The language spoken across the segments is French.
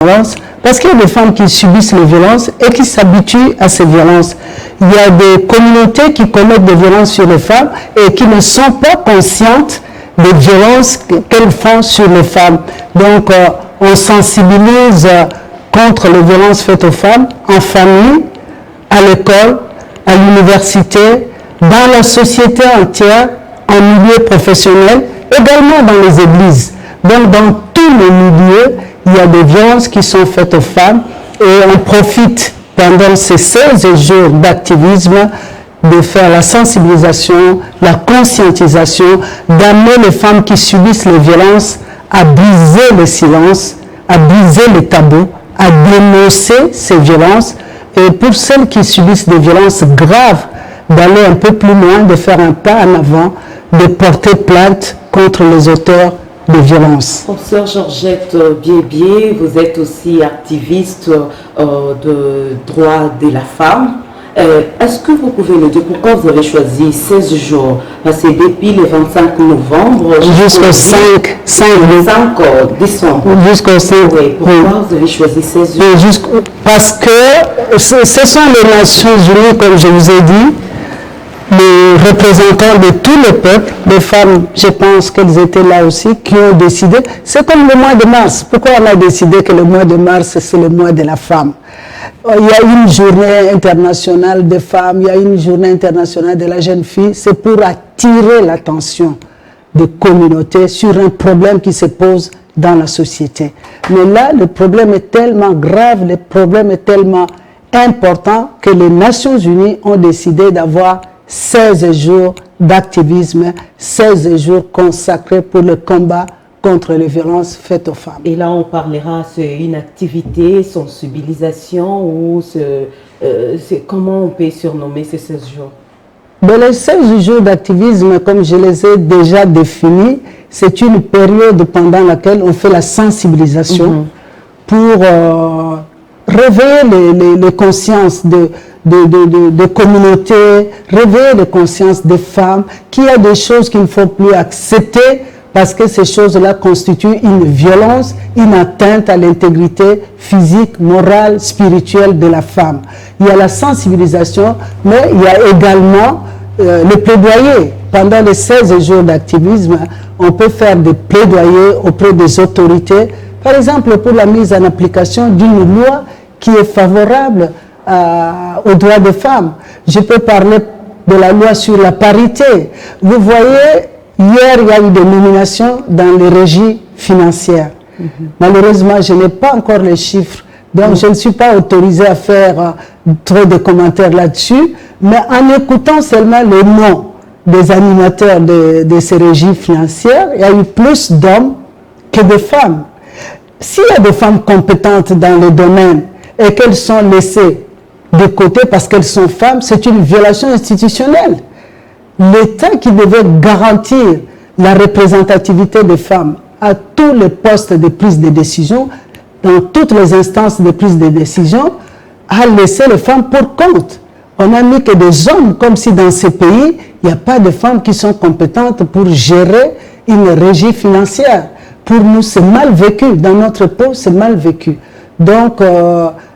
violences, parce qu'il y a des femmes qui subissent les violences et qui s'habituent à ces violences. Il y a des communautés qui commettent des violences sur les femmes et qui ne sont pas conscientes des violences qu'elles font sur les femmes. Donc, on sensibilise contre les violences faites aux femmes en famille, à l'école, à l'université, dans la société entière, en milieu professionnel, également dans les églises. Donc, dans tous les milieux, il y a des violences qui sont faites aux femmes et on profite pendant ces 16 jours d'activisme de faire la sensibilisation, la conscientisation, d'amener les femmes qui subissent les violences à briser le silence, à briser les tabous, à dénoncer ces violences. Et pour celles qui subissent des violences graves, d'aller un peu plus loin, de faire un pas en avant, de porter plainte contre les auteurs de violences. Professeur Georgette Biébié, vous êtes aussi activiste de droits de la femme. Est-ce que vous pouvez nous dire pourquoi vous avez choisi 16 jours? Parce que depuis le 25 novembre jusqu'au 5 décembre. Jusqu'au 5. Oui, pourquoi vous avez choisi 16 jours? Parce que ce sont les Nations Unies, comme je vous ai dit, les représentants de tout le peuple, les femmes, je pense qu'elles étaient là aussi, qui ont décidé. C'est comme le mois de mars. Pourquoi on a décidé que le mois de mars, c'est le mois de la femme? Il y a une journée internationale des femmes, il y a une journée internationale de la jeune fille. C'est pour attirer l'attention des communautés sur un problème qui se pose dans la société. Mais là, le problème est tellement grave, le problème est tellement important que les Nations Unies ont décidé d'avoir 16 jours d'activisme, 16 jours consacrés pour le combat contre les violences faites aux femmes. Et là, on parlera, c'est une activité, sensibilisation, ou comment on peut surnommer ces 16 jours? Dans les 16 jours d'activisme, comme je les ai déjà définis, c'est une période pendant laquelle on fait la sensibilisation pour réveiller les consciences de communautés, réveiller les consciences des femmes, qu'il y a des choses qu'il ne faut plus accepter parce que ces choses-là constituent une violence, une atteinte à l'intégrité physique, morale, spirituelle de la femme. Il y a la sensibilisation, mais il y a également le plaidoyer. Pendant les 16 jours d'activisme, on peut faire des plaidoyers auprès des autorités, par exemple pour la mise en application d'une loi qui est favorable aux droits des femmes. Je peux parler de la loi sur la parité. Vous voyez, hier, il y a eu des nominations dans les régies financières. Malheureusement, je n'ai pas encore les chiffres, donc je ne suis pas autorisée à faire trop de commentaires là-dessus, mais en écoutant seulement le nom des animateurs de ces régies financières, il y a eu plus d'hommes que de femmes. S'il y a des femmes compétentes dans le domaine et qu'elles sont laissées de côté parce qu'elles sont femmes, c'est une violation institutionnelle. L'État qui devait garantir la représentativité des femmes à tous les postes de prise de décision, dans toutes les instances de prise de décision, a laissé les femmes pour compte. On n'a mis que des hommes, comme si dans ces pays, il n'y a pas de femmes qui sont compétentes pour gérer une régie financière. Pour nous, c'est mal vécu. Dans notre peau, c'est mal vécu. Donc,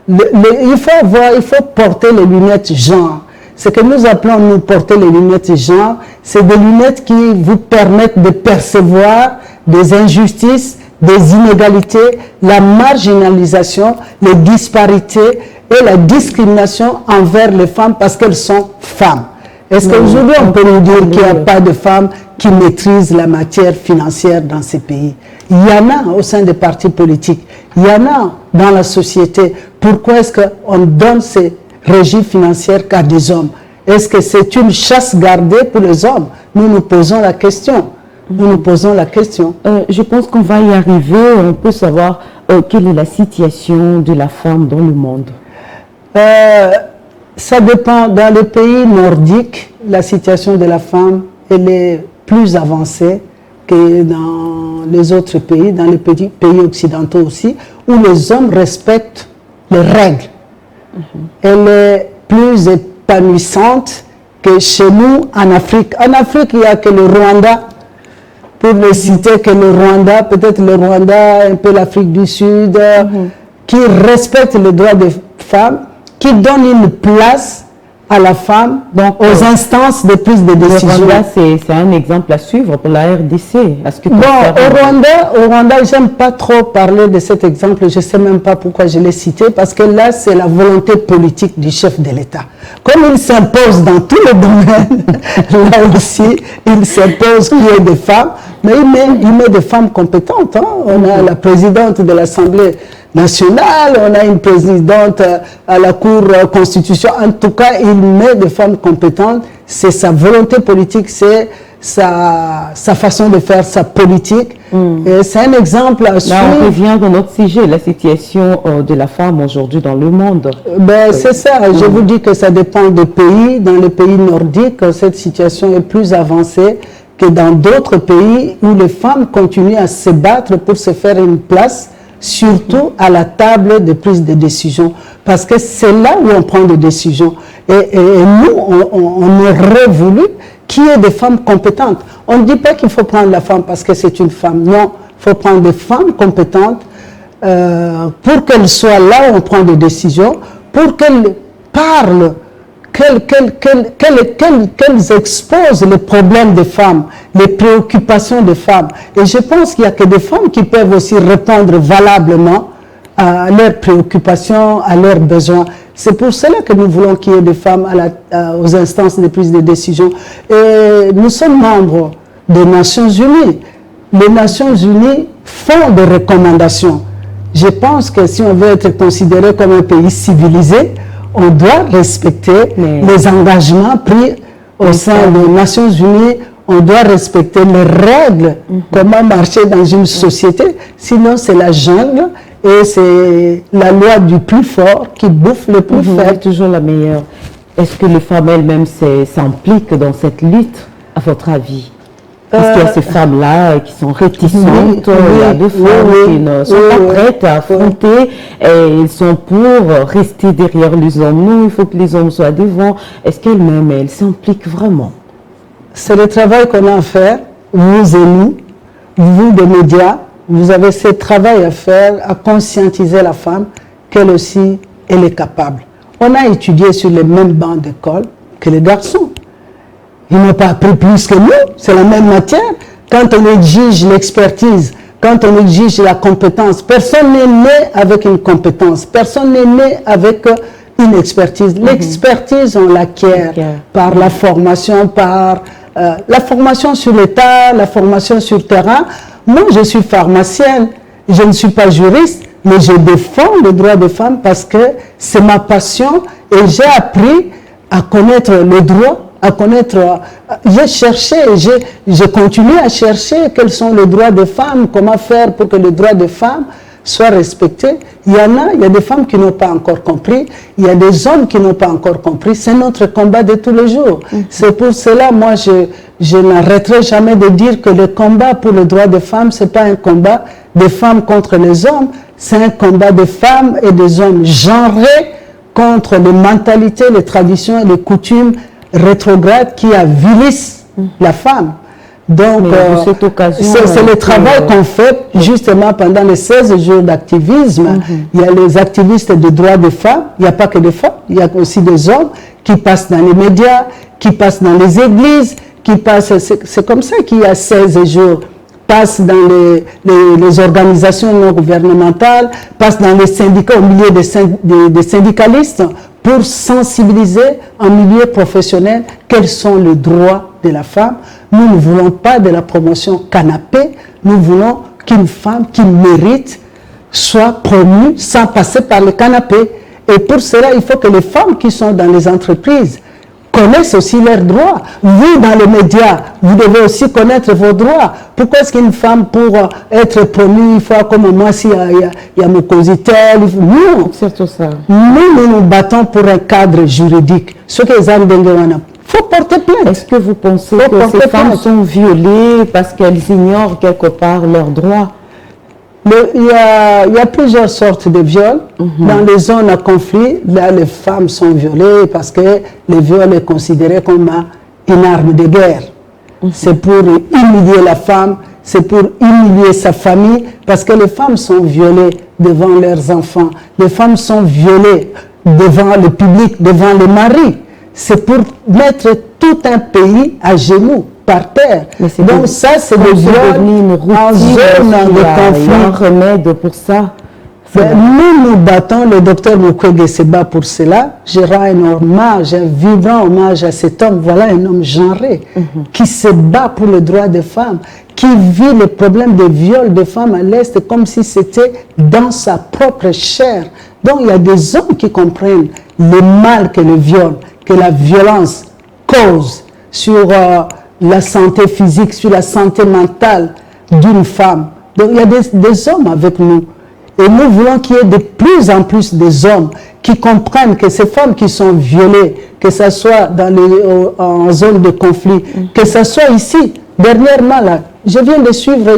il faut porter les lunettes genre. Ce que nous appelons, nous, porter les lunettes genre, c'est des lunettes qui vous permettent de percevoir des injustices, des inégalités, la marginalisation, les disparités et la discrimination envers les femmes parce qu'elles sont femmes. Est-ce qu'aujourd'hui, on peut nous dire qu'il n'y a pas de femmes qui maîtrisent la matière financière dans ces pays? Il y en a au sein des partis politiques, il y en a dans la société. Pourquoi est-ce qu'on donne ces régies financières qu'à des hommes? Est-ce que c'est une chasse gardée pour les hommes? Nous nous posons la question. Nous nous posons la question. Je pense qu'on va y arriver. On peut savoir quelle est la situation de la femme dans le monde. Ça dépend. Dans les pays nordiques, la situation de la femme, elle est plus avancée que dans les autres pays, dans les pays occidentaux aussi, où les hommes respectent les règles. Elle est plus épanouissante que chez nous en Afrique. En Afrique, il n'y a que le Rwanda, pour ne citer que le Rwanda, peut-être le Rwanda, un peu l'Afrique du Sud, qui respecte les droits des femmes, qui donne une place à la femme, donc aux instances de prise de décision. Le Rwanda, c'est un exemple à suivre pour la RDC. Au Rwanda, j'aime pas trop parler de cet exemple, je sais même pas pourquoi je l'ai cité, parce que là, c'est la volonté politique du chef de l'État. Comme il s'impose dans tous les domaines, là aussi, il s'impose qu'il y ait des femmes, mais il met des femmes compétentes. Hein. On a la présidente de l'Assemblée nationale, on a une présidente à la Cour constitutionnelle. En tout cas, il met des femmes compétentes. C'est sa volonté politique, c'est sa façon de faire sa politique. Et c'est un exemple à suivre. Là, on revient dans notre sujet, la situation de la femme aujourd'hui dans le monde. C'est ça, je vous dis que ça dépend des pays. Dans les pays nordiques, cette situation est plus avancée que dans d'autres pays où les femmes continuent à se battre pour se faire une place, surtout à la table de prise de décision, parce que c'est là où on prend des décisions. Et nous, on aurait voulu qu'il y ait des femmes compétentes. On ne dit pas qu'il faut prendre la femme parce que c'est une femme. Non, il faut prendre des femmes compétentes pour qu'elles soient là où on prend des décisions, pour qu'elles parlent, qu'elles exposent les problèmes des femmes, les préoccupations des femmes. Et je pense qu'il n'y a que des femmes qui peuvent aussi répondre valablement à leurs préoccupations, à leurs besoins. C'est pour cela que nous voulons qu'il y ait des femmes aux instances de prise de décision. Et nous sommes membres des Nations Unies. Les Nations Unies font des recommandations. Je pense que si on veut être considéré comme un pays civilisé, on doit respecter les engagements pris au sein des Nations Unies. On doit respecter les règles, comment marcher dans une société. Sinon, c'est la jungle et c'est la loi du plus fort qui bouffe le plus faible. Toujours la meilleure. Est-ce que les femmes elles-mêmes s'impliquent dans cette lutte, à votre avis? Parce qu'il y a ces femmes-là qui sont réticentes, il y a des femmes qui ne sont pas prêtes à affronter, et ils sont pour rester derrière les hommes. Non, il faut que les hommes soient devant. Est-ce qu'elles-mêmes, elles s'impliquent vraiment? C'est le travail qu'on a à faire, vous et nous, vous des médias, vous avez ce travail à faire, à conscientiser la femme qu'elle aussi, elle est capable. On a étudié sur les mêmes bancs d'école que les garçons. Ils n'ont pas appris plus que nous, c'est la même matière. Quand on exige l'expertise, quand on exige la compétence, personne n'est né avec une compétence, personne n'est né avec une expertise. L'expertise, on l'acquiert par la formation, par la formation sur l'État, la formation sur le terrain. Moi, je suis pharmacienne, je ne suis pas juriste, mais je défends les droits des femmes parce que c'est ma passion et j'ai appris à connaître les droits, à connaître, j'ai cherché, j'ai continué à chercher quels sont les droits des femmes, comment faire pour que les droits des femmes soient respectés. Il y a des femmes qui n'ont pas encore compris, il y a des hommes qui n'ont pas encore compris. C'est notre combat de tous les jours. C'est pour cela, moi, je n'arrêterai jamais de dire que le combat pour les droits des femmes, ce n'est pas un combat des femmes contre les hommes, c'est un combat des femmes et des hommes genrés contre les mentalités, les traditions et les coutumes rétrogrades qui avilissent la femme. Donc, c'est le travail qu'on fait justement pendant les 16 jours d'activisme. Il y a les activistes des droits des femmes, il n'y a pas que des femmes, il y a aussi des hommes qui passent dans les médias, qui passent dans les églises, qui passent, c'est comme ça qu'il y a 16 jours, passent dans les organisations non gouvernementales, passent dans les syndicats, au milieu des syndicalistes, pour sensibiliser en milieu professionnel quels sont les droits de la femme. Nous ne voulons pas de la promotion canapé, nous voulons qu'une femme qui mérite soit promue sans passer par le canapé. Et pour cela, il faut que les femmes qui sont dans les entreprises connaissent aussi leurs droits. Vous, dans les médias, vous devez aussi connaître vos droits. Pourquoi est-ce qu'une femme, pour être promue, il faut comme moi, s'il y a mon cositel, non. C'est tout ça. Nous nous battons pour un cadre juridique. Ce que les hommes il faut porter plainte. Est-ce que vous pensez que ces femmes sont violées parce qu'elles ignorent quelque part leurs droits? Il y a plusieurs sortes de viols. Dans les zones à conflit, là, les femmes sont violées parce que le viol est considéré comme une arme de guerre. C'est pour humilier la femme c'est pour humilier sa famille, parce que les femmes sont violées devant leurs enfants, les femmes sont violées devant le public, devant les maris. C'est pour mettre tout un pays à genoux, par terre. Donc ça, c'est des viols en zone de conflit. Il y a un remède pour ça. Nous battons, le docteur Mukwege se bat pour cela. Je rends un hommage, un vibrant hommage à cet homme. Voilà un homme genré qui se bat pour le droit des femmes, qui vit le problème des viols des femmes à l'Est comme si c'était dans sa propre chair. Donc il y a des hommes qui comprennent le mal que le viol, que la violence cause sur la santé physique, sur la santé mentale d'une femme. Donc il y a des hommes avec nous. Et nous voulons qu'il y ait de plus en plus des hommes qui comprennent que ces femmes qui sont violées, que ce soit en zone de conflit, que ce soit ici, dernièrement là, je viens de suivre,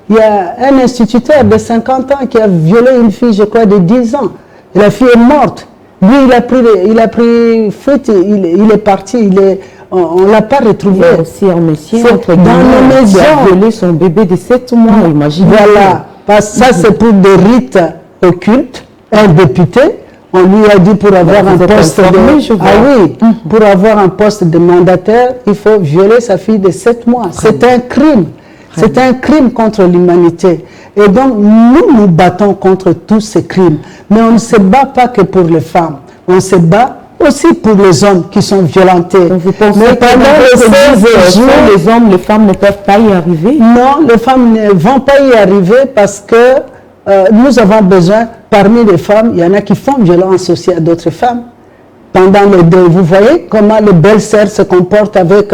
il y a un instituteur de 50 ans qui a violé une fille, je crois, de 10 ans. Et la fille est morte. Lui, il a pris fuite, il est parti, on ne l'a pas retrouvé. Il y a aussi un monsieur dans nos maisons. Qui a violé son bébé de 7 mois, imaginez. Voilà. Ça, c'est pour des rites occultes. Un député, on lui a dit pour avoir un poste pour avoir un poste de mandataire, il faut violer sa fille de 7 mois. C'est un crime. C'est un crime contre l'humanité. Et donc, nous nous battons contre tous ces crimes. Mais on ne se bat pas que pour les femmes. On se bat aussi pour les hommes qui sont violentés. Donc vous pensez que les hommes, les femmes ne peuvent pas y arriver? Non, les femmes ne vont pas y arriver parce que nous avons besoin, parmi les femmes, il y en a qui font violence aussi à d'autres femmes. Pendant le deuil, vous voyez comment le belle-sœur se comporte avec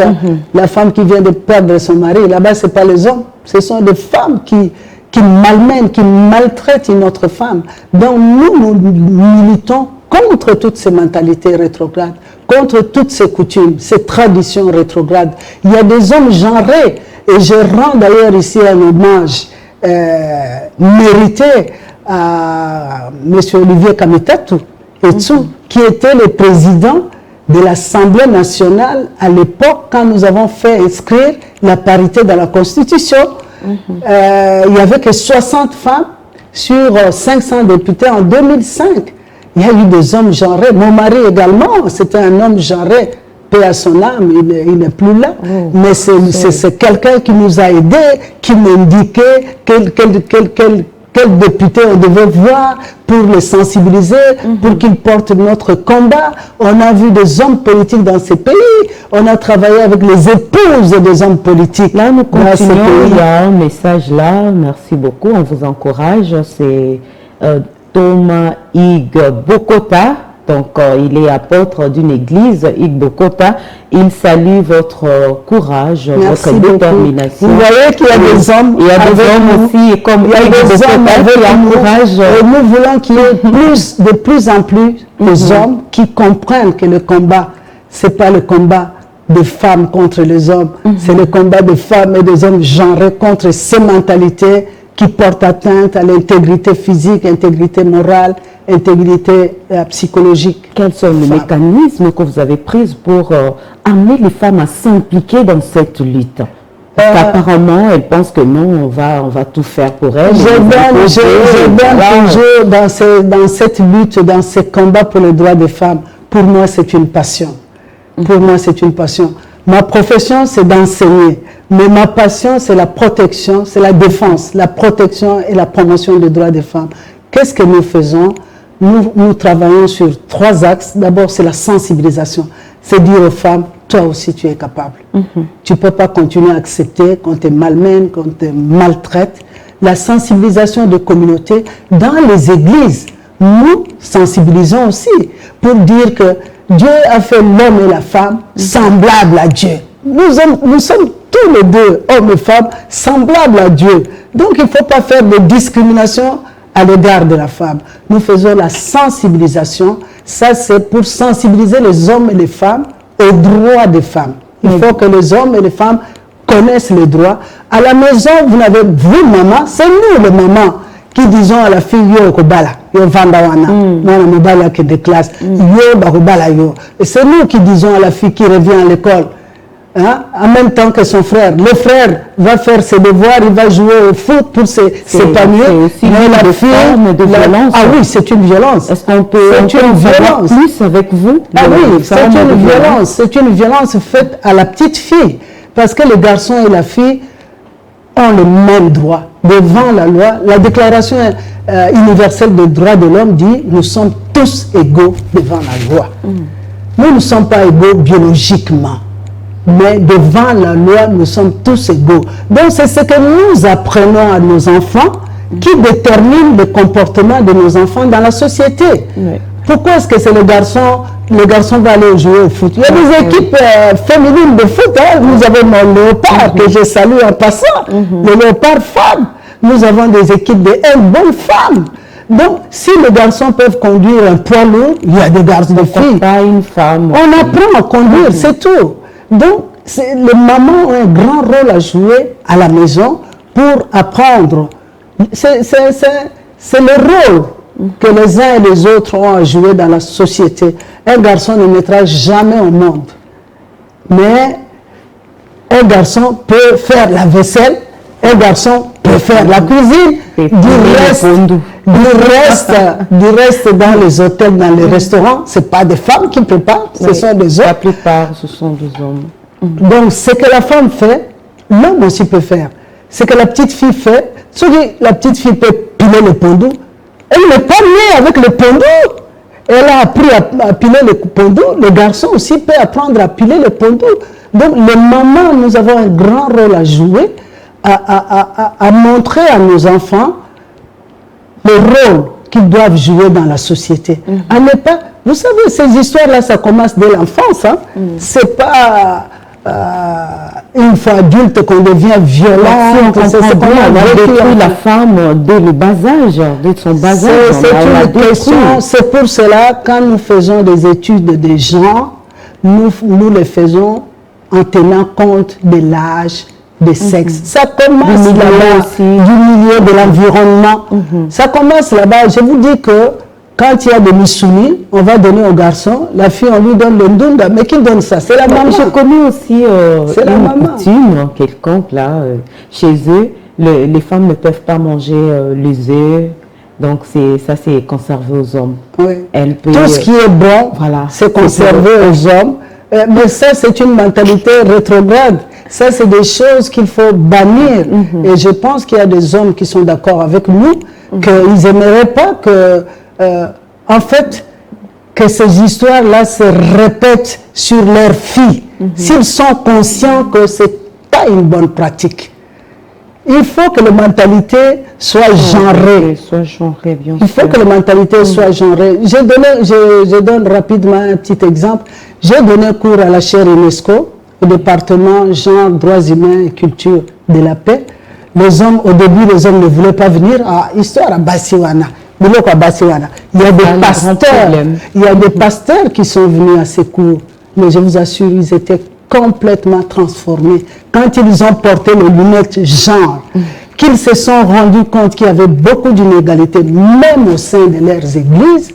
la femme qui vient de perdre son mari. Là-bas, ce n'est pas les hommes, ce sont des femmes qui malmènent, qui maltraitent une autre femme. Donc nous militons contre toutes ces mentalités rétrogrades, contre toutes ces coutumes, ces traditions rétrogrades. Il y a des hommes genrés, et je rends d'ailleurs ici un hommage mérité à M. Olivier Kamitatou, qui était le président de l'Assemblée nationale à l'époque quand nous avons fait inscrire la parité dans la Constitution. Il n'y avait que 60 femmes sur 500 députés en 2005. Il y a eu des hommes genrés. Mon mari également, c'était un homme genré. Paix à son âme, il n'est plus là. Mais c'est quelqu'un qui nous a aidés, qui m'indiquait quel député on devait voir pour les sensibiliser, pour qu'ils portent notre combat. On a vu des hommes politiques dans ces pays. On a travaillé avec les épouses des hommes politiques. Là, nous continuons. Il y a un message là. Merci beaucoup. On vous encourage. C'est Thomas Ig Bokota, donc il est apôtre d'une église, Ig Bokota. Il salue votre courage, votre détermination. Vous voyez qu'il y a des hommes, il y a des hommes aussi, comme il y a des hommes avec courage. Et nous voulons qu'il y ait de plus en plus des hommes qui comprennent que le combat, ce n'est pas le combat des femmes contre les hommes, c'est le combat des femmes et des hommes genrés contre ces mentalités qui portent atteinte à l'intégrité physique, intégrité morale, intégrité psychologique. Quels sont les mécanismes que vous avez pris pour amener les femmes à s'impliquer dans cette lutte? Apparemment, elles pensent que non, on va tout faire pour elles. Je donne toujours dans cette lutte, dans ce combat pour les droits des femmes. Pour moi, c'est une passion. Pour moi, c'est une passion. Ma profession, c'est d'enseigner. Mais ma passion, c'est la protection, c'est la défense, la protection et la promotion des droits des femmes. Qu'est-ce que nous faisons? Nous travaillons sur 3 axes. D'abord, c'est la sensibilisation. C'est dire aux femmes, toi aussi, tu es capable. Tu ne peux pas continuer à accepter qu'on te malmène, qu'on te maltraite. La sensibilisation de communautés dans les églises. Nous sensibilisons aussi pour dire que Dieu a fait l'homme et la femme semblables à Dieu. Nous sommes tous les deux, hommes et femmes, semblables à Dieu. Donc il ne faut pas faire de discrimination à l'égard de la femme. Nous faisons la sensibilisation. Ça, c'est pour sensibiliser les hommes et les femmes aux droits des femmes. Il faut que les hommes et les femmes connaissent les droits. À la maison, vous n'avez vu maman, c'est nous les mamans qui disons à la fille, yo kobala, yo vandawana, non mobala qui de classe, yo bakobala yo. Et c'est nous qui disons à la fille qui revient à l'école, hein, en même temps que son frère. Le frère va faire ses devoirs, il va jouer au foot pour s'épanouir. C'est aussi une forme de violence. Ah oui, c'est une violence. Est-ce qu'on peut en savoir plus avec vous? Ah oui, c'est une violence. C'est une violence faite à la petite fille. Parce que le garçon et la fille ont le même droit devant la loi. La Déclaration universelle des droits de l'homme dit « Nous sommes tous égaux devant la loi ». Nous ne sommes pas égaux biologiquement, mais devant la loi, nous sommes tous égaux. Donc c'est ce que nous apprenons à nos enfants qui détermine le comportement de nos enfants dans la société. Oui. Pourquoi est-ce que c'est le garçon va aller jouer au foot? Il y a des équipes féminines de foot. Hein. Nous avons mon léopard que je salue en passant, le léopard femme. Nous avons des équipes de bonnes femmes. Donc, si les garçons peuvent conduire un poids lourd, il y a des garçons de filles. Pas une femme. On apprend à conduire, c'est tout. Donc, les mamans ont un grand rôle à jouer à la maison pour apprendre. C'est le rôle que les uns et les autres ont à jouer dans la société. Un garçon ne mettra jamais au monde. Mais un garçon peut faire la vaisselle, un garçon peut faire la cuisine, du reste dans les hôtels, dans les restaurants, ce n'est pas des femmes qui préparent, ce sont des hommes. La plupart, ce sont des hommes. Donc, ce que la femme fait, l'homme aussi peut faire. Ce que la petite fille fait, la petite fille peut piler le pondou, elle n'est pas née avec le pondou. Elle a appris à piler le pondou. Le garçon aussi peut apprendre à piler le pondou. Donc, les mamans, nous avons un grand rôle à jouer, à montrer à nos enfants le rôle qu'ils doivent jouer dans la société. À ne pas, vous savez, ces histoires-là, ça commence dès l'enfance. Hein. C'est pas une fois adulte qu'on devient violent. C'est la femme dès le bas âge, dès son bas âge. C'est une question. C'est pour cela, quand nous faisons des études des gens, nous les faisons en tenant compte de l'âge, des sexes. Ça commence là-bas, du milieu, de l'environnement. Ça commence là-bas. Je vous dis que quand il y a des missouni, on va donner au garçon, la fille, on lui donne le ndunda. Mais qui donne ça? C'est la maman. Je connais aussi une coutume quelconque là, chez eux. Les femmes ne peuvent pas manger les œufs. Donc ça c'est conservé aux hommes. Oui. Tout ce qui est bon, voilà, c'est conservé aux hommes. Mais ça, c'est une mentalité rétrograde. Ça, c'est des choses qu'il faut bannir. Et je pense qu'il y a des hommes qui sont d'accord avec nous, qu'ils n'aimeraient pas que, en fait, que ces histoires-là se répètent sur leurs filles. S'ils sont conscients que ce n'est pas une bonne pratique. Il faut que la mentalité soit genrée. Il faut que la mentalité soit genrée. Je donne rapidement un petit exemple. J'ai donné cours à la chaire UNESCO, au département genre, droits humains et culture de la paix. Au début, les hommes ne voulaient pas venir à Histoire à Bassiwana. Il y a des pasteurs qui sont venus à ces cours. Mais je vous assure, ils étaient complètement transformés. Quand ils ont porté les lunettes genre, qu'ils se sont rendus compte qu'il y avait beaucoup d'inégalités, même au sein de leurs églises,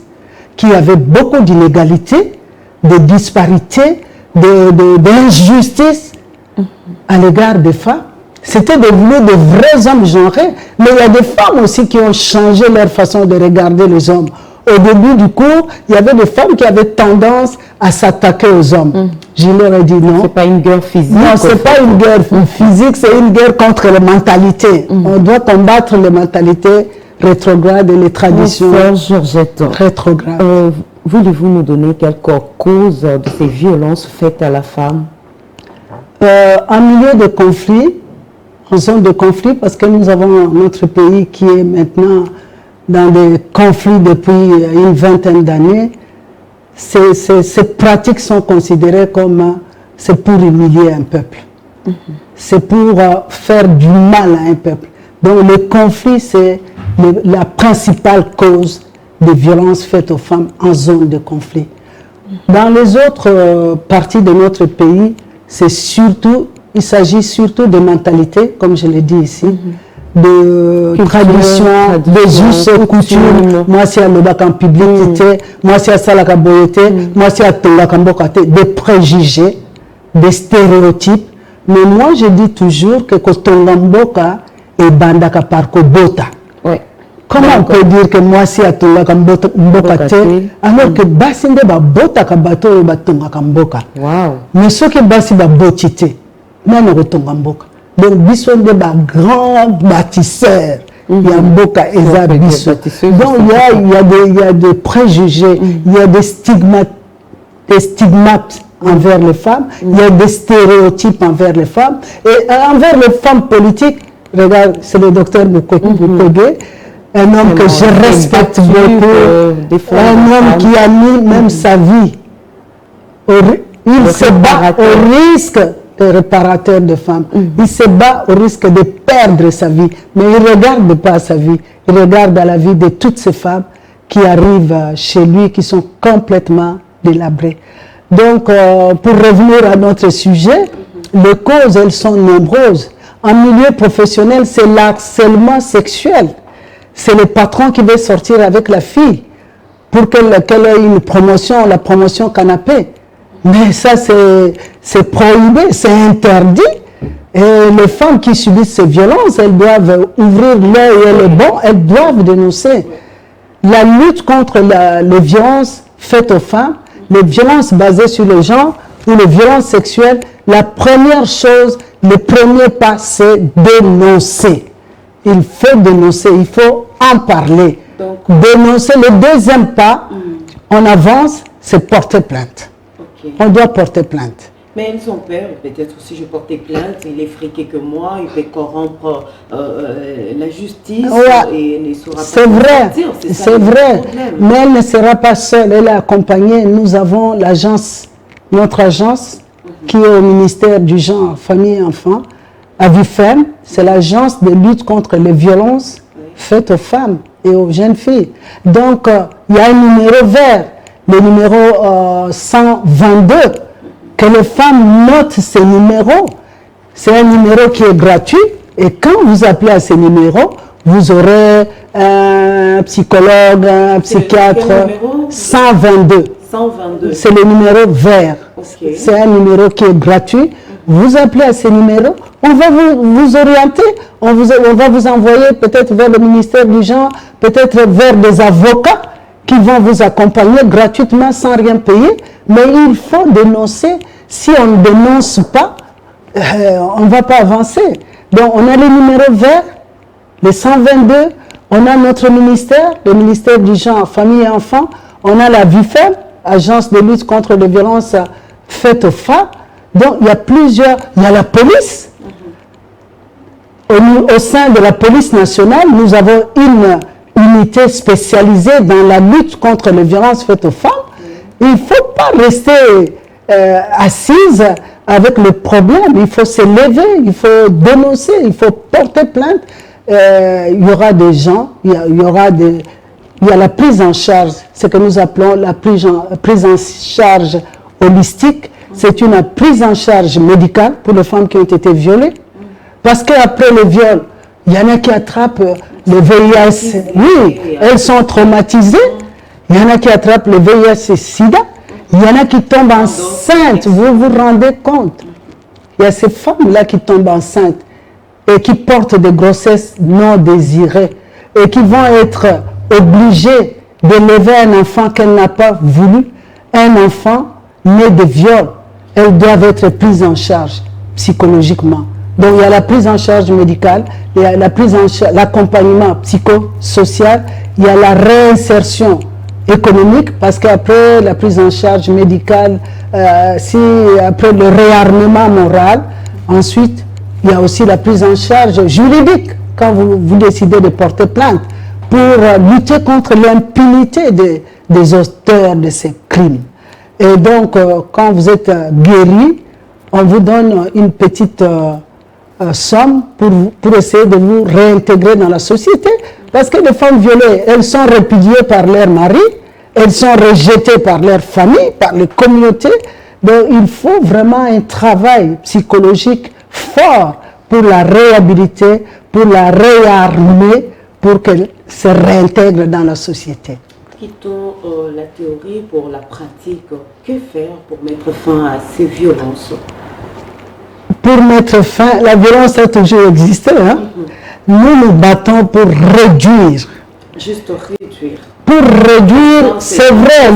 qu'il y avait beaucoup d'inégalités, de disparités, d'injustices à l'égard des femmes. C'était devenu de vrais hommes genrés, mais il y a des femmes aussi qui ont changé leur façon de regarder les hommes. Au début du cours, il y avait des femmes qui avaient tendance à s'attaquer aux hommes. Je leur ai dit non. C'est pas une guerre physique. Non, c'est pas une guerre physique, c'est une guerre contre les mentalités. On doit combattre les mentalités rétrogrades et les traditions rétrogrades. Voulez-vous nous donner quelques causes de ces violences faites à la femme? En milieu de conflit, en zone de conflit, parce que nous avons notre pays qui est maintenant dans des conflits depuis une vingtaine d'années, ces pratiques sont considérées comme c'est pour humilier un peuple. C'est pour faire du mal à un peuple. Donc le conflit, c'est la principale cause des violences faites aux femmes en zone de conflit. Dans les autres parties de notre pays, il s'agit surtout de mentalité, comme je l'ai dit ici, de tradition, de us et coutumes. Moi, c'est à l'Obakan public, moi, c'est à Salakaboyete, moi, c'est à Tongakambokate, des préjugés. des stéréotypes. Mais moi, je dis toujours que Kotongamboka et Bandaka par Kobota. Oui. Comment on peut dire que moi, si à Tongamboka, alors que Basinde ba Bota Kabato et Batonga Kamboka. Wow. Mais ce qui Basi ba Botite, non, on Tongamboka. Donc, Bisson de ba grand bâtisseur. Il y a Mboka et Zabiso. Donc, il y a des préjugés, il y a des stigmates envers les femmes, il y a des stéréotypes envers les femmes. Et envers les femmes politiques, regarde, c'est le docteur Mukwege, un homme que je respecte beaucoup, un homme qui a mis même sa vie. Il se bat au risque de réparateur de femmes. Il se bat au risque de perdre sa vie. Mais il ne regarde pas sa vie. Il regarde à la vie de toutes ces femmes qui arrivent chez lui, qui sont complètement délabrées. Donc, pour revenir à notre sujet, les causes, elles sont nombreuses. En milieu professionnel, c'est l'harcèlement sexuel. C'est le patron qui veut sortir avec la fille pour qu'elle ait une promotion, la promotion canapé. Mais ça, c'est prohibé, c'est interdit. Et les femmes qui subissent ces violences, elles doivent ouvrir l'œil et le bon, elles doivent dénoncer. La lutte contre les violences faites aux femmes, les violences basées sur le genre ou les violences sexuelles, la première chose, le premier pas, c'est dénoncer. Il faut dénoncer, il faut en parler. Donc, dénoncer, le deuxième pas, on avance, c'est porter plainte. Okay. On doit porter plainte. Mais ils ont peur, peut-être si je portais plainte, il est friqué que moi, il peut corrompre la justice et ne saura pas. C'est vrai, c'est vrai. Mais elle ne sera pas seule, elle est accompagnée. Nous avons l'agence, notre agence, qui est au ministère du genre, famille et enfants, à Vifem. C'est l'agence de lutte contre les violences faites aux femmes et aux jeunes filles. Donc, il y a un numéro vert, le numéro 122. Que les femmes notent ces numéros. C'est un numéro qui est gratuit et quand vous appelez à ces numéros, vous aurez un psychologue, un psychiatre. 122. 122. C'est le numéro vert. Okay. C'est un numéro qui est gratuit. Vous appelez à ces numéros, on va vous orienter, on va vous envoyer peut-être vers le ministère du genre, peut-être vers des avocats qui vont vous accompagner gratuitement sans rien payer. Mais il faut dénoncer. Si on ne dénonce pas, on ne va pas avancer. Donc, on a les numéros verts, les 122, on a notre ministère, le ministère du genre, famille et enfants, on a la VIFEM, agence de lutte contre les violences faites aux femmes. Donc, il y a plusieurs, il y a la police. Au sein de la police nationale, nous avons une unité spécialisée dans la lutte contre les violences faites aux femmes. Il ne faut pas rester assise avec le problème. Il faut se lever, il faut dénoncer, il faut porter plainte. Il y aura des gens, il y a la prise en charge, ce que nous appelons la prise en charge holistique. C'est une prise en charge médicale pour les femmes qui ont été violées. Parce qu'après le viol, il y en a qui attrapent le VIH. Oui, elles sont traumatisées. Il y en a qui attrapent le VIH et SIDA. Il y en a qui tombent enceintes. Vous vous rendez compte? Il y a ces femmes-là qui tombent enceintes et qui portent des grossesses non désirées et qui vont être obligées d'élever un enfant qu'elle n'a pas voulu, un enfant né de viol. Elles doivent être prises en charge psychologiquement. Donc il y a la prise en charge médicale, il y a l'accompagnement psychosocial, il y a la réinsertion économique, parce qu'après la prise en charge médicale, après le réarmement moral, ensuite il y a aussi la prise en charge juridique, quand vous décidez de porter plainte, pour lutter contre l'impunité des auteurs de ces crimes. Et donc, quand vous êtes guéri, on vous donne une petite somme pour essayer de vous réintégrer dans la société. Parce que les femmes violées, elles sont répudiées par leur mari, elles sont rejetées par leur famille, par les communautés. Donc, il faut vraiment un travail psychologique fort pour la réhabiliter, pour la réarmer, pour qu'elle se réintègre dans la société. Quittons la théorie pour la pratique. Que faire pour mettre fin à ces violences? pour mettre fin, la violence a toujours existé, hein. Nous nous battons pour réduire. Juste réduire. Pour réduire, c'est vrai,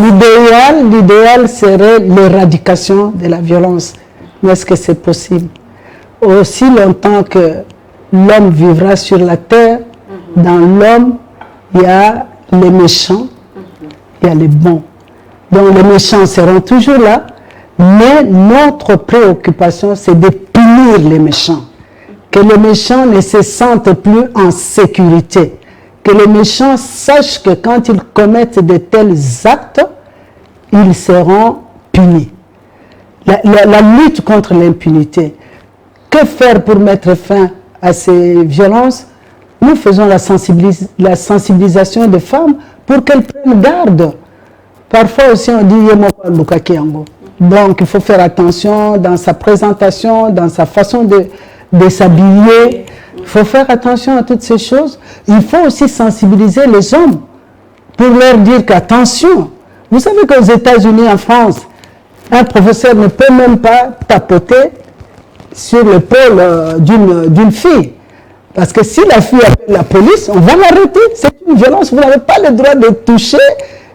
l'idéal serait l'éradication de la violence. Mais est-ce que c'est possible? Aussi longtemps que l'homme vivra sur la terre, dans l'homme, il y a les méchants, il y a les bons. Donc les méchants seront toujours là, mais notre préoccupation, c'est de punir les méchants. Que les méchants ne se sentent plus en sécurité. Que les méchants sachent que quand ils commettent de tels actes, ils seront punis. La lutte contre l'impunité. Que faire pour mettre fin à ces violences? Nous faisons la sensibilisation des femmes pour qu'elles prennent garde. Parfois aussi on dit donc il faut faire attention dans sa présentation, dans sa façon de s'habiller. Il faut faire attention à toutes ces choses. Il faut aussi sensibiliser les hommes pour leur dire qu'attention. Vous savez qu'aux États-Unis, en France, un professeur ne peut même pas tapoter sur l'épaule d'une fille. Parce que si la fille appelle la police, on va l'arrêter. C'est une violence. Vous n'avez pas le droit de toucher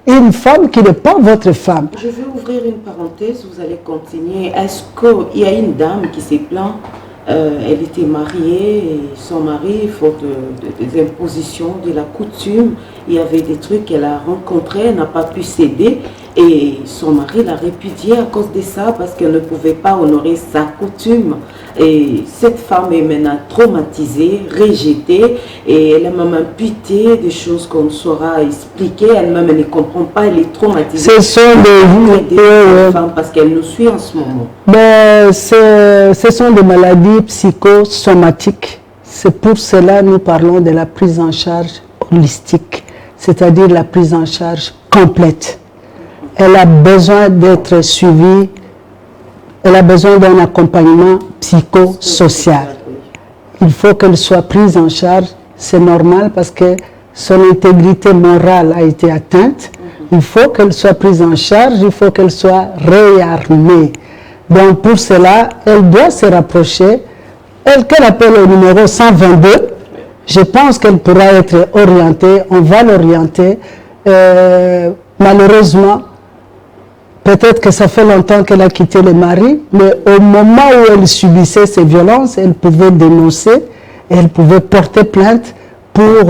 une femme qui n'est pas votre femme. Je vais ouvrir une parenthèse, vous allez continuer. Est-ce qu'il y a une dame qui s'est plainte? Elle était mariée et son mari, faute des impositions de la coutume, il y avait des trucs qu'elle a rencontrés, elle n'a pas pu céder et son mari l'a répudiée à cause de ça parce qu'elle ne pouvait pas honorer sa coutume. Et cette femme est maintenant traumatisée, rejetée et elle est même imputée des choses qu'on ne saura expliquer. Elle-même elle ne comprend pas, elle est traumatisée. Ce sont des femmes parce qu'elle nous suit en ce moment. Mais ce sont des maladies psychosomatiques. C'est pour cela que nous parlons de la prise en charge holistique, c'est-à-dire la prise en charge complète. Elle a besoin d'être suivie, elle a besoin d'un accompagnement psychosocial. Il faut qu'elle soit prise en charge, c'est normal parce que son intégrité morale a été atteinte. Il faut qu'elle soit prise en charge, il faut qu'elle soit réarmée. Donc pour cela, elle doit se rapprocher, qu'elle appelle au numéro 122. Je pense qu'elle pourra être orientée, on va l'orienter. Malheureusement, peut-être que ça fait longtemps qu'elle a quitté le mari, mais au moment où elle subissait ces violences, elle pouvait dénoncer, et elle pouvait porter plainte pour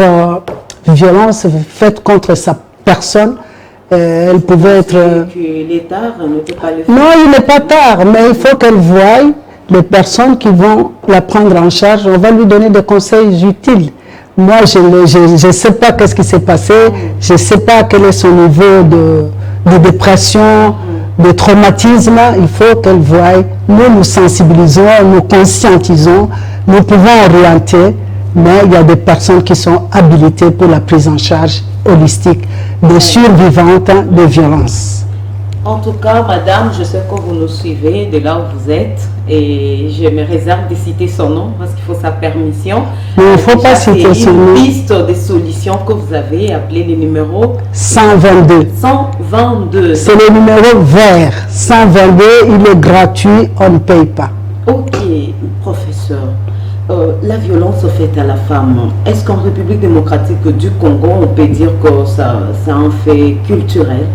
violence faite contre sa personne. Elle pouvait être... Il est tard, ne peut pas le faire. Non, il n'est pas tard, mais il faut qu'elle voie les personnes qui vont la prendre en charge. On va lui donner des conseils utiles. Moi, je ne sais pas qu'est-ce qui s'est passé, je ne sais pas quel est son niveau de dépression, de traumatisme. Il faut qu'elle voie. Nous nous sensibilisons, nous conscientisons, nous pouvons orienter, mais il y a des personnes qui sont habilitées pour la prise en charge holistique des survivantes de violences. En tout cas, madame, je sais que vous nous suivez de là où vous êtes et je me réserve de citer son nom parce qu'il faut sa permission. Mais il ne faut pas citer son nom. Une piste de solution que vous avez appelé le numéro 122. 122. C'est le numéro vert. 122, il est gratuit, on ne paye pas. Ok, professeur. La violence faite à la femme, est-ce qu'en République démocratique du Congo, on peut dire que ça en fait culturel?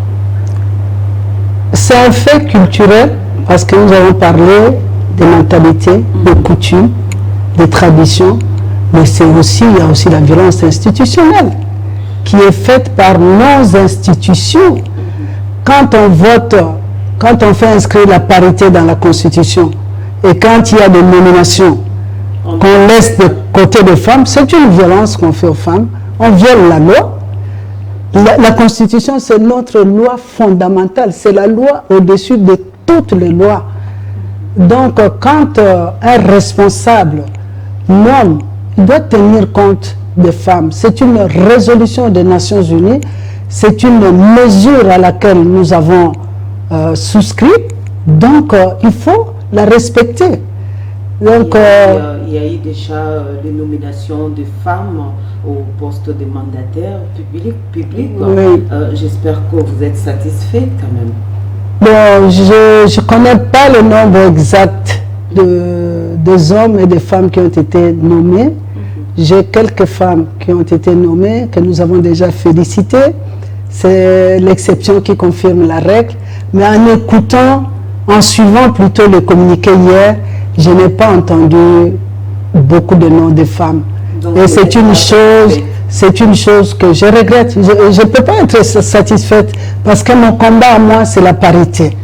C'est un fait culturel parce que nous avons parlé des mentalités, des coutumes, des traditions, mais il y a aussi la violence institutionnelle qui est faite par nos institutions. Quand on vote, quand on fait inscrire la parité dans la Constitution et quand il y a des nominations qu'on laisse de côté des femmes, c'est une violence qu'on fait aux femmes. On viole la loi. La Constitution, c'est notre loi fondamentale. C'est la loi au-dessus de toutes les lois. Donc, quand un responsable, l'homme, il doit tenir compte des femmes. C'est une résolution des Nations Unies. C'est une mesure à laquelle nous avons souscrit. Donc, il faut la respecter. Donc, il y a eu déjà les nominations de femmes au poste de mandataire public. Oui. J'espère que vous êtes satisfait quand même. Bon, je ne connais pas le nombre exact des hommes et des femmes qui ont été nommés. J'ai quelques femmes qui ont été nommées, que nous avons déjà félicitées. C'est l'exception qui confirme la règle. Mais en écoutant, en suivant plutôt le communiqué hier, je n'ai pas entendu beaucoup de noms de femmes. Donc, et c'est une chose que je regrette. Je ne peux pas être satisfaite parce que mon combat à moi, c'est la parité.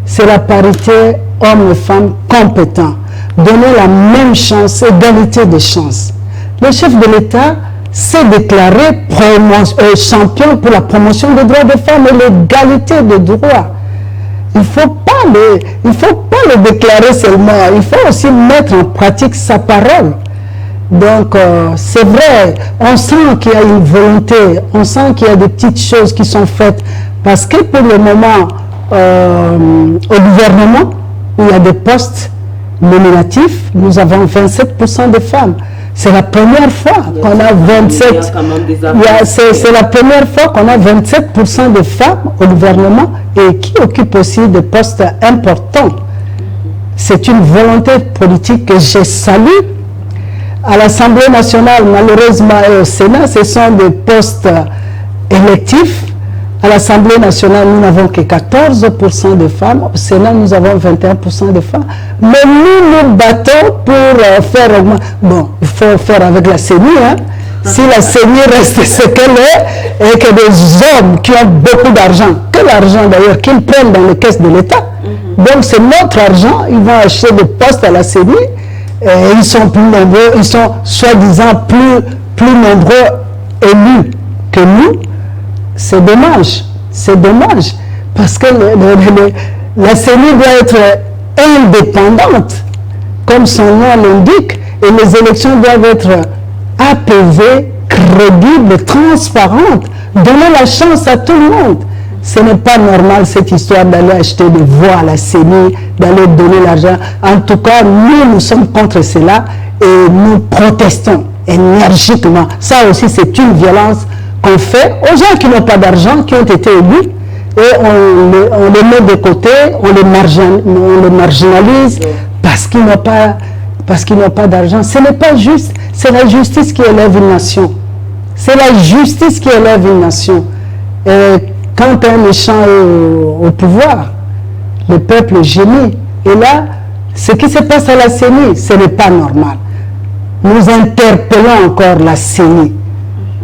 C'est la parité hommes et femmes compétents. Donner la même chance, égalité de chances. Le chef de l'État s'est déclaré champion pour la promotion des droits des femmes et l'égalité de droits. Il ne faut pas le déclarer seulement, il faut aussi mettre en pratique sa parole. Donc, c'est vrai, on sent qu'il y a une volonté, on sent qu'il y a des petites choses qui sont faites. Parce que pour le moment, au gouvernement, où il y a des postes nominatifs, nous avons 27% de femmes. C'est la première fois qu'on a 27. C'est la première fois qu'on a 27% de femmes au gouvernement et qui occupent aussi des postes importants. C'est une volonté politique que je salue. À l'Assemblée nationale, malheureusement, et au Sénat, ce sont des postes électifs. À l'Assemblée nationale, nous n'avons que 14% de femmes. Au Sénat, nous avons 21% de femmes. Mais nous nous battons pour faire augmenter. Bon, il faut faire avec la CENI. Hein. Si la CENI reste ce qu'elle est, et que des hommes qui ont beaucoup d'argent, que l'argent d'ailleurs, qu'ils prennent dans les caisses de l'État. Donc c'est notre argent, ils vont acheter des postes à la CENI. Et ils sont plus nombreux, ils sont soi-disant plus nombreux élus que nous. C'est dommage, parce que la CENI doit être indépendante, comme son nom l'indique, et les élections doivent être apaisées, crédibles, transparentes, donner la chance à tout le monde. Ce n'est pas normal cette histoire d'aller acheter des voix à la CENI, d'aller donner l'argent. En tout cas, nous sommes contre cela et nous protestons énergiquement. Ça aussi, c'est une violence qu'on fait aux gens qui n'ont pas d'argent, qui ont été élus, et on les met de côté, on les marginalise parce qu'ils n'ont pas d'argent. Ce n'est pas juste, c'est la justice qui élève une nation. C'est la justice qui élève une nation. Et quand un méchant est au pouvoir, le peuple gémit. Et là, ce qui se passe à la CENI, ce n'est pas normal. Nous interpellons encore la CENI,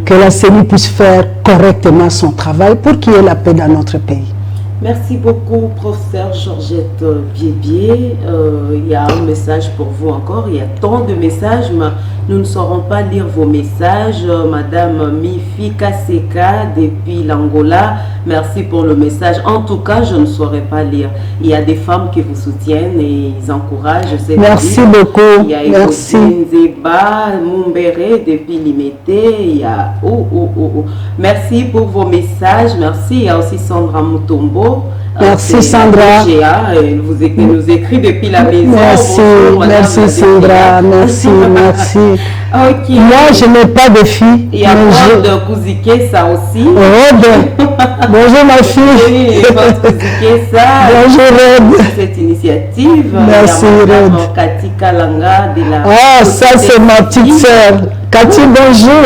que la CENI puisse faire correctement son travail pour qu'il y ait la paix dans notre pays. Merci beaucoup, professeur Georgette Biébié. Il y a un message pour vous encore. Il y a tant de messages, mais nous ne saurons pas lire vos messages. Madame Mifi Kaseka, depuis l'Angola, merci pour le message. En tout cas, je ne saurais pas lire. Il y a des femmes qui vous soutiennent et ils encouragent. Merci beaucoup. Il y a Ecotine Zeba, Mumbere, depuis Limité. Il y a... Merci pour vos messages. Merci. Il y a aussi Sandra Mutombo. Merci Sandra. Elle nous écrit depuis la maison. Merci, bonjour, merci Sandra, merci. Okay. Moi, je n'ai pas de fille. Il y a Rode Kouzike, ça aussi. Rode. Bonjour ma fille. Bonjour Rode. Cette initiative. Merci Rode. Cathy Kalanga de la... Ah, ça c'est ma petite sœur. Cathy, bonjour.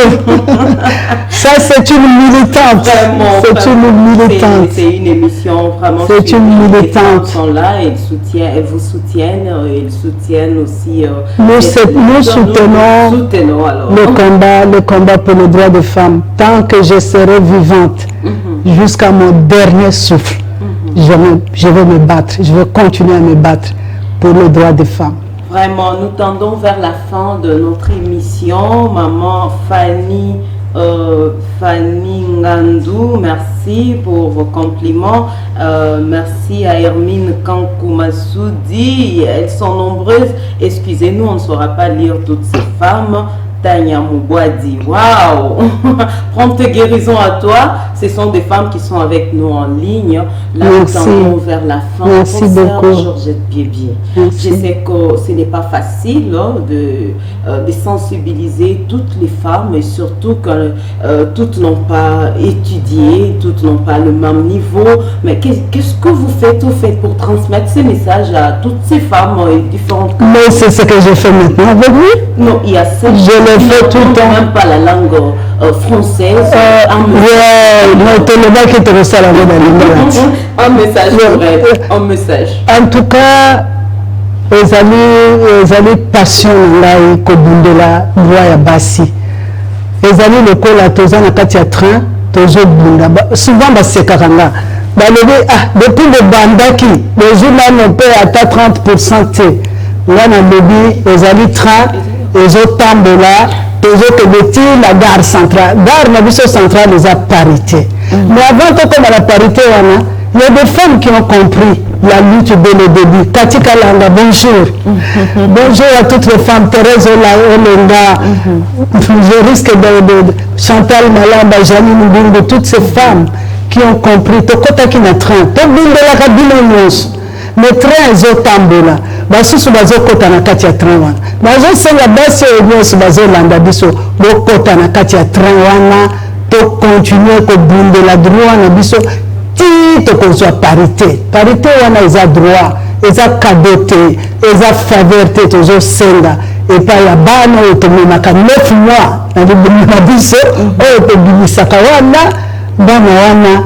Ça c'est une militante. C'est une militante. C'est une émission vraiment. C'est une militante. Les femmes sont là, elles vous soutiennent, elles soutiennent aussi. Nous soutenons alors. le combat pour les droits des femmes. Tant que je serai vivante, jusqu'à mon dernier souffle, je vais me battre. Je vais continuer à me battre pour les droits des femmes. Vraiment, nous tendons vers la fin de notre émission. Maman Fanny Ngandou, merci pour vos compliments. Merci à Hermine Kankoumassoudi. Elles sont nombreuses. Excusez-nous, on ne saura pas lire toutes ces femmes. Tania Moubouadi, waouh! Prompte guérison à toi. Ce sont des femmes qui sont avec nous en ligne. Là, nous tendons vers la fin. Merci beaucoup. Georgette Biébié. Je sais que ce n'est pas facile de sensibiliser toutes les femmes et surtout que toutes n'ont pas étudié, toutes n'ont pas le même niveau. Mais qu'est-ce que vous faites pour transmettre ces messages à toutes ces femmes différentes? Mais c'est ce que je fais maintenant avec lui. Non, il y a celles je le fais tout le temps. Même pas la langue française. Un message vrai, un message. En tout cas, les amis passion là et kobundela droit ya basi. Les amis le col à toza na kati ya train, tozo bunda. Souvent basekaranga. Depuis le bandaki, les jours là on paie à 30% té. Là na lobby, les amis train, les autres tambola. La gare centrale. Gare na biso centrale les a parité. Mais avant que comme à la parité, il y a des femmes qui ont compris la lutte dès le début. Katika Langa, bonjour. Bonjour à toutes les femmes. Thérèse Olenga, je risque de Chantal Malamba, Janine Mbingo, toutes ces femmes qui ont compris. Tokota qui na train. Tobinde la kabine nyonso. Mais train ezotambola. Basusu bazokota na kati ya train wana. Bazosenga basi nyonso bazolanda biso bokota na kati ya train wana to continuer kobundela droit na biso ti tokozwa parité. Parité wana eza droit, eza cadeau te, eza faveur te tozosenga epai ya bana oyo tomemaka 9 mois na libumu na biso oyo tobimisaka wana bana wana.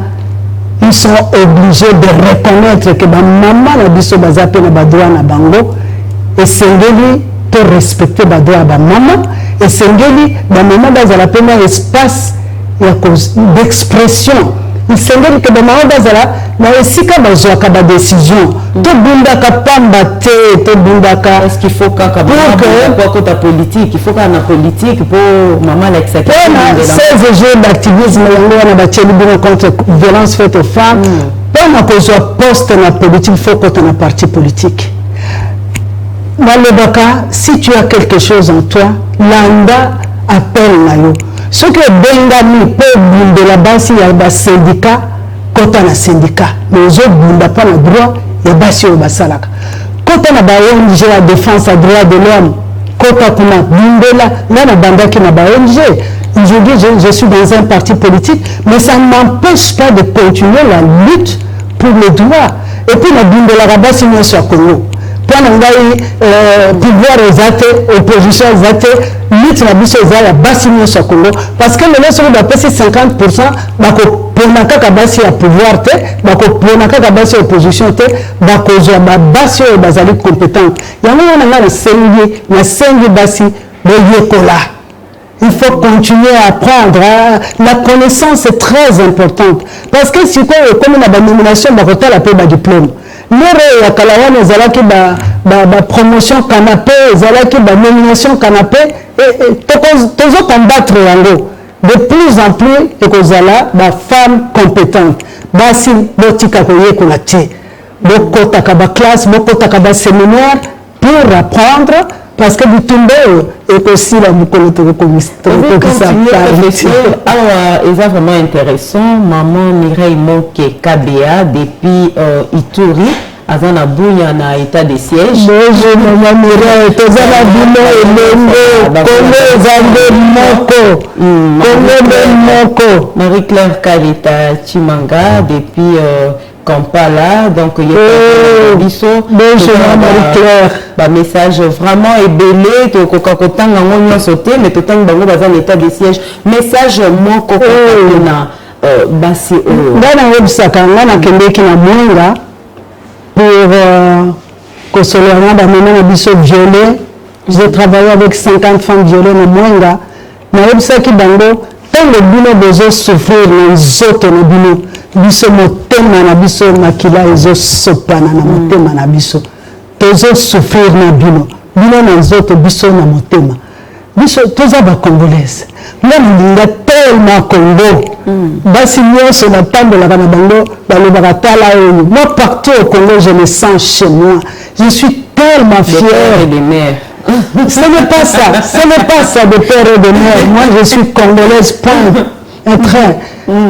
Ils sont obligés de reconnaître que ma maman na biso baza pe na badroit na bango et sengeli to respecter badroit ba maman et sengeli ba maman bazala pe na espace d'expression. Il sengeli que ba maman bazala na esika bazwaka ba décision to bundaka pamba te to bundaka parce qu'il faut kaka pour ta politique, il faut ka na politique pour maman la exécuter. 16 jours d'activisme yango na bacheli bino contre violence faite aux femmes. Pendant que je poste na politique, il faut que tu aies un parti politique. Malebaka, si tu as quelque chose en toi, l'anda appelle nayo. Ce que Bengami peut de la base, il y a un syndicat, quand on a un syndicat, mais les autres ne pas le droit, il y a basi au basalaka. Quand on a ONG la défense des droits de l'homme, quand on a bundela, là na banda qui na ONG. Aujourd'hui, je suis dans un parti politique, mais ça ne m'empêche pas de continuer la lutte pour les droits. Et puis, la bundela rabasi n'est sur Congo. Pendant que pouvoir exercer, opposition exercer, lutte la biso ya basi n'est sur Congo. Parce que le laisse on a passé 50%, bako ponaka kabasi ya pouvoir te, bako ponaka kabasi opposition te, bako zo ba basi o bazali compétente. Yango na na sengi basi boyekola. Il faut continuer à apprendre. La connaissance est très importante. Parce que si comme on a une nomination, on va la paix diplôme. Nous, on a promotion canapé, on nomination canapé, et toujours combattre de plus en plus, et qu'on a la femme compétente. Basi, botika koye kolati. Boko takaba classe, boko takaba séminaire pour apprendre. Parce que du tombé est aussi la boucolote comme ça. Alors, c'est vraiment intéressant. Maman Mireille Moke KBA depuis Ituri, avant la bouille en état de siège. Bonjour maman Mireille, tu as la bouille, Marie-Claire Kalita Chimanga depuis Kampala, donc il y a bonjour Marie-Claire. Message vraiment ébélé, tu as sauté, mais tu as dans l'état de siège. Message mon coco basi dans website ngana kende na mwenga pour consoler na maman biso violé. J'ai travaillé avec 50 femmes violées na mwenga. Na website ki bango tant le bino besoin souffrir les autres na bino. Biso motema na biso makila ezo sopana na motema na biso tozo souffrir na bino na nzoto biso na motema biso toza ba congolaise na tellement Congo basi nyonso na tambola na bango balobaka tala oyo moi partout au Congo je me sens chez moi je suis tellement fière des mères Ce n'est pas ça. Ce n'est pas ça de père et de mère. Moi, je suis congolaise, point. Un train.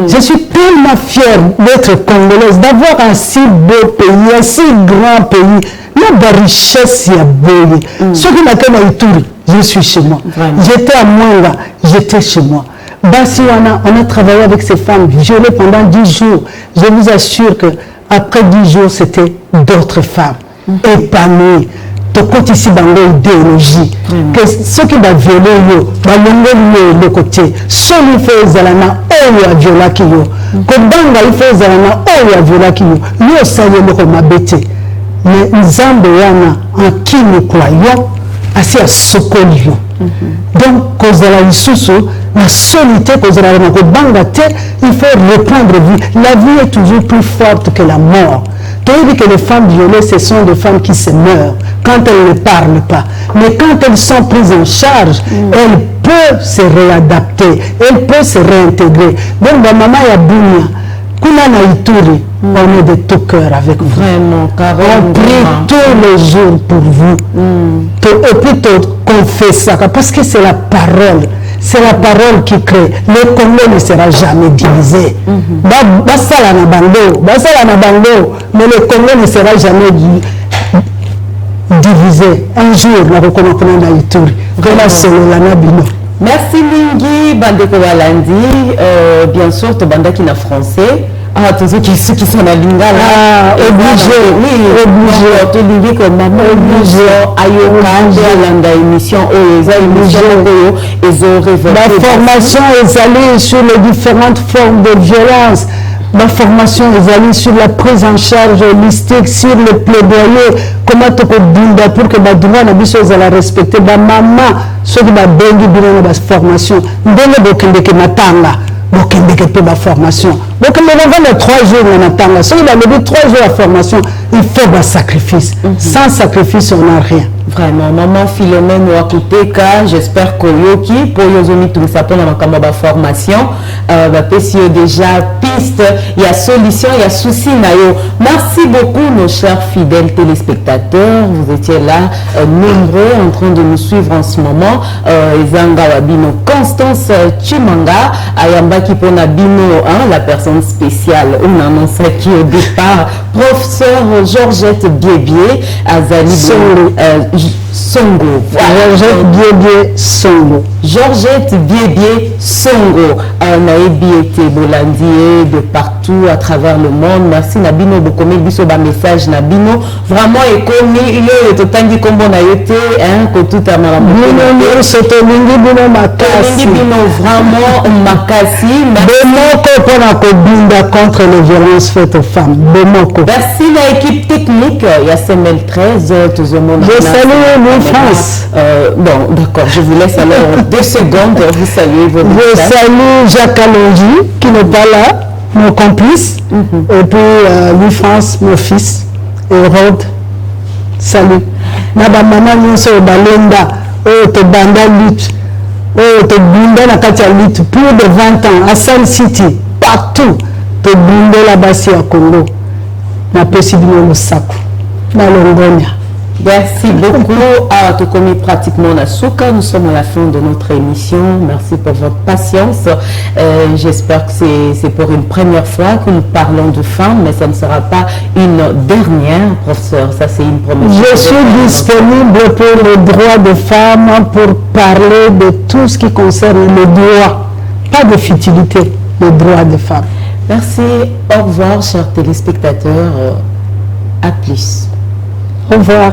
Je suis tellement fière d'être congolaise, d'avoir un si beau pays, un si grand pays. La richesse, il y a beau. Ce qui m'a fait Ituri, je suis chez moi. J'étais à Mwanga, j'étais chez moi. Bassi, on a travaillé avec ces femmes violées pendant 10 jours. Je vous assure qu'après 10 jours, c'était d'autres femmes épanouies. Donc, ici, dans l'idéologie, que ceux qui vont violer, le côté, ceux qui font Zalana, eux, ils violer qui yo. Que Banga, ils font Zalana, eux, ils violer qui yo. Nous, ça y est, nous, m'abêter. Mais nous avons en qui nous croyons, assez à Sokolio. Donc, cause de la ressource, la solité, cause de la Banga, il faut reprendre vie. La vie est toujours plus forte que la mort. Tu dis que les femmes violées, ce sont des femmes qui se meurent quand elles ne parlent pas. Mais quand elles sont prises en charge, elles peuvent se réadapter, elles peuvent se réintégrer. Donc, ma maman Yabounia, Kuna Ituri, on est de tout cœur avec vous. Vraiment, on prie tous les jours pour vous. Et plutôt qu'on fait ça, parce que c'est la parole. C'est la parole qui crée. Le Congo ne sera jamais divisé. Basala na bango, mais le Congo ne sera jamais divisé. Un jour, nous reconnaîtrons na Ituri. Merci Lingi, Bandeko Balandi. Bien sûr, tu banda qui na français. Ah, tous ceux qui sont à Lingala. Ah, obligé. Oui, obligé. Tu dis que maman, obligé. Ayoka, Landa émission, émission, ils ont révélé. La formation est allée sur les différentes formes de violence. La formation est allée sur la prise en charge holistique, sur le plaidoyer, comment tu peux dire pour que les droits ne soient pas respectés. La maman, ceux qui ont béni la formation, nous devons que matanga. Donc, il y a la formation. Donc, il y a 3 jours on attend. Si il a levé 3 jours à formation, il faut un sacrifice. Sans sacrifice, on n'a rien. Vraiment, maman Philomène Wakuteka, j'espère que Yoki, pour Yozomi tout ça pour la formation, déjà piste, il y a solution, il y a souci. Merci beaucoup, nos chers fidèles téléspectateurs. Vous étiez là, nombreux, en train de nous suivre en ce moment. Zanga Wabino, Constance Chimanga, Ayamba Kipona Bino, la personne spéciale, on annonce qui au départ, professeur Georgette Biébié, Azali Songo. Georgette Biébié Songo. Georgette Biébié Songo. Naïbi était Bolandier de partout à travers le monde. Merci Nabino Bokomé biso ba message Nabino. Vraiment économie il est totangi comme on a été que tout à mara. Bino sotolingi bino makasi. Bino vraiment makasi. Bomoko pona ko binda contre les violences faites aux femmes. Bomoko. Merci la équipe technique. Il y a CML 13 tout le monde. Je salue France. Bon, d'accord, je vous laisse alors 2 secondes. Vous saluez vos Je salue Jacques Alongi, qui n'est pas là, mon complice. Et puis Louis France, mon fils. Et Rod, salut. Naba maman nyonso balenda, te banda lutte, te bunda na katia lutte, plus de 20 ans, à Sun City, partout, te bunda là-bas à Congo. Na possibilité le sac, na Longonia. Merci beaucoup à tout comme pratiquement la Souka. Nous sommes à la fin de notre émission. Merci pour votre patience. J'espère que c'est pour une première fois que nous parlons de femmes, mais ça ne sera pas une dernière, professeur. Ça, c'est une promesse. Je suis disponible pour les droits des femmes, pour parler de tout ce qui concerne les droits. Pas de futilité, les droits des femmes. Merci. Au revoir, chers téléspectateurs. À plus. Au revoir.